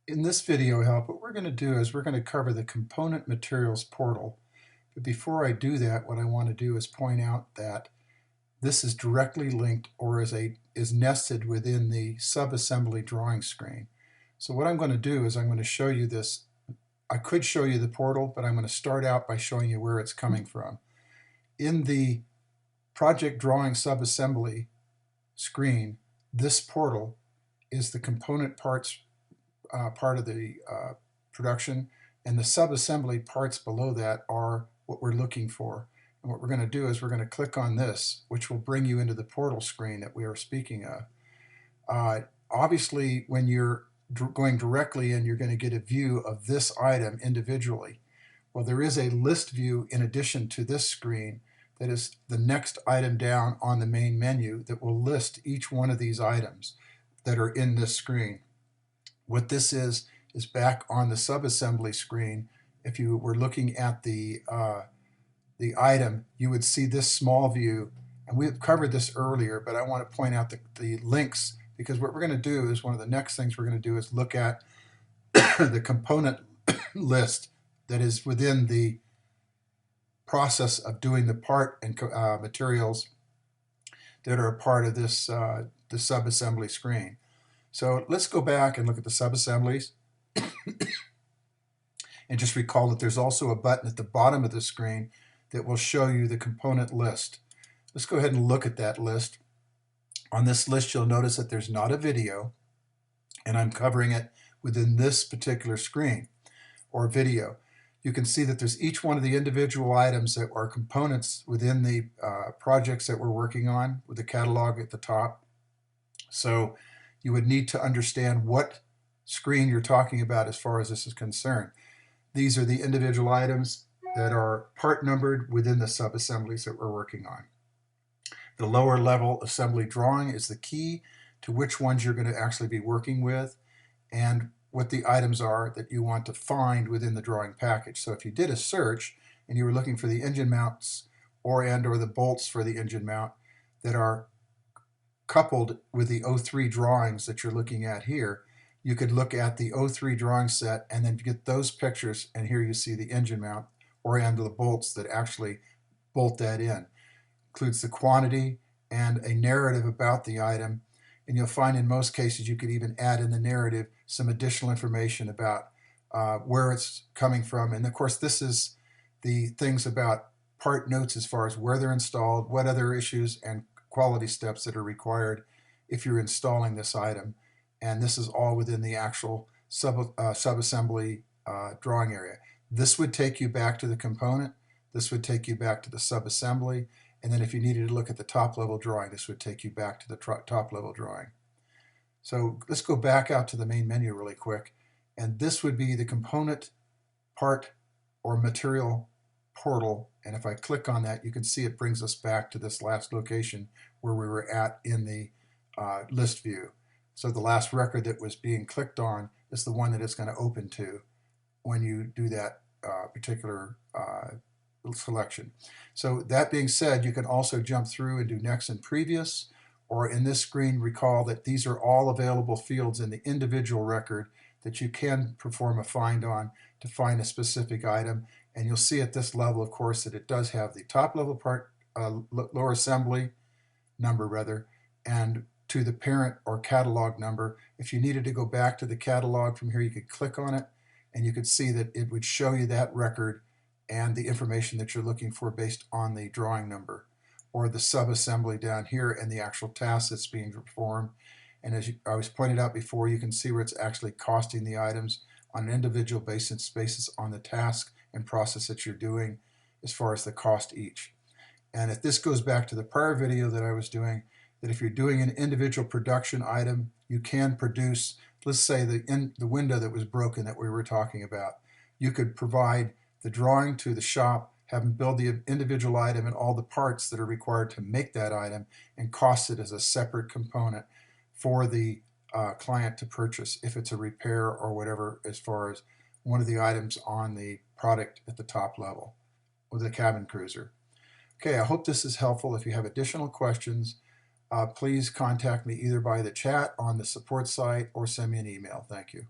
In this video help, what we're going to do is we're going to cover the component materials portal. But before I do that, what I want to do is point out that this is directly linked or is nested within the subassembly drawing screen. So what I'm going to do is I'm going to show you this. I could show you the portal, but I'm going to start out by showing you where it's coming from. In the Project Drawing subassembly screen, this portal is the component parts part of the production, and the subassembly parts below that are what we're looking for. And what we're going to do is we're going to click on this, which will bring you into the portal screen that we are speaking of. Obviously, when you're going directly in, you're going to get a view of this item individually. Well, there is a list view in addition to this screen that is the next item down on the main menu that will list each one of these items that are in this screen. What this is back on the subassembly screen. If you were looking at the item, you would see this small view, and we've covered this earlier, but I want to point out the links, because what we're going to do is one of the next things we're going to do is look at the component list that is within the process of doing the part and materials that are a part of this the subassembly screen. So let's go back and look at the subassemblies and just recall that there's also a button at the bottom of the screen that will show you the component list. Let's go ahead and look at that list. On this list, you'll notice that there's not a video, and I'm covering it within this particular screen or video. You can see that there's each one of the individual items that are components within the projects that we're working on, with the catalog at the top. So you would need to understand what screen you're talking about as far as this is concerned. These are the individual items that are part numbered within the subassemblies that we're working on. The lower level assembly drawing is the key to which ones you're going to actually be working with and what the items are that you want to find within the drawing package. So if you did a search and you were looking for the engine mounts or the bolts for the engine mount that are coupled with the 03 drawings that you're looking at here, you could look at the 03 drawing set and then get those pictures, and here you see the engine mount or the bolts that actually bolt that in. Includes the quantity and a narrative about the item, and you'll find in most cases you could even add in the narrative some additional information about where it's coming from. And of course, this is the things about part notes as far as where they're installed, what other issues and quality steps that are required if you're installing this item. And this is all within the actual subassembly drawing area. This would take you back to the component. This would take you back to the subassembly. And then if you needed to look at the top level drawing, this would take you back to the top level drawing. So let's go back out to the main menu really quick. And this would be the component part or material portal. And if I click on that, you can see it brings us back to this last location where we were at in the list view. So the last record that was being clicked on is the one that it's going to open to when you do that particular selection. So that being said, you can also jump through and do next and previous, or in this screen, recall that these are all available fields in the individual record that you can perform a find on to find a specific item. And you'll see at this level, of course, that it does have the top level part, lower assembly number rather, and to the parent or catalog number. If you needed to go back to the catalog from here, you could click on it and you could see that it would show you that record and the information that you're looking for based on the drawing number, or the subassembly down here and the actual task that's being performed. And as I was pointed out before, you can see where it's actually costing the items on an individual basis on the task and process that you're doing as far as the cost each. And if this goes back to the prior video that I was doing, that if you're doing an individual production item, you can produce, let's say the window that was broken that we were talking about. You could provide the drawing to the shop, have them build the individual item and all the parts that are required to make that item, and cost it as a separate component for the client to purchase if it's a repair or whatever, as far as one of the items on the product at the top level with the cabin cruiser. Okay, I hope this is helpful. If you have additional questions, please contact me either by the chat on the support site or send me an email. Thank you.